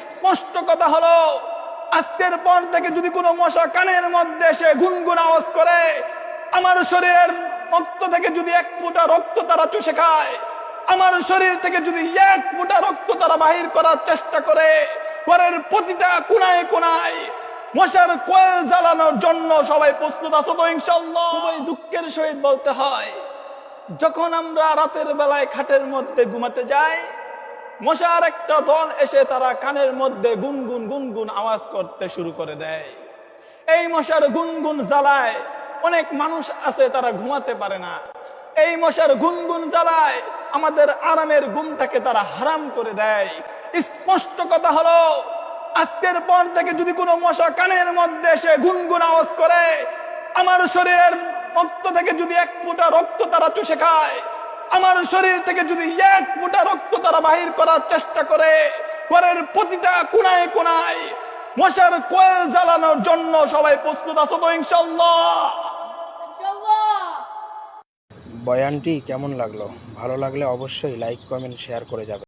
স্পষ্ট কথা হলো, আজকের পর থেকে যদি কোনো মশা কানের মধ্যে এসে গুনগুন আওয়াজ করে, আমার শরীরের রক্ত থেকে যদি এক ফোঁটা রক্ত তারা চুষে খায়, আমার শরীর থেকে যদি এক ফোঁটা রক্ত তারা বাহির করার চেষ্টা করে, ঘরের প্রতিটা কোনায় কোনায় মশার কয়েল জ্বালানোর জন্য সবাই প্রস্তুত আছো তো ইনশাআল্লাহ? খুবই দুঃখের সহিত বলতে হয়, যখন আমরা রাতের বেলায় খাটের মধ্যে ঘুমাতে যাই, মশার একটা দল এসে তারা কানের মধ্যে গুনগুন গুনগুন আওয়াজ করতে শুরু করে দেয়। এই মশার গুনগুন জ্বালায় অনেক মানুষ আছে তারা ঘুমাতে পারে না। এই মশার গুনগুন জ্বালায় আমাদের আরামের ঘুমটাকে তারা হারাম করে দেয়। স্পষ্ট কথা হলো, আজকের পর থেকে যদি কোনো মশা কানের মধ্যে এসে গুনগুন আওয়াজ করে, আমার শরীরের রক্ত থেকে যদি এক ফোঁটা রক্ত তারা চুষে খায়, আমার শরীর থেকে যদি এক ফোঁটা রক্ত তারা বাহির করার চেষ্টা করে, ঘরের প্রতিটা কোনায় কোনায় মশার কয়েল জ্বালানোর জন্য সবাই প্রস্তুত আছো তো ইনশাআল্লাহ? বয়ানটি কেমন লাগলো? ভালো লাগলে অবশ্যই লাইক, কমেন্ট, শেয়ার করে যাবেন।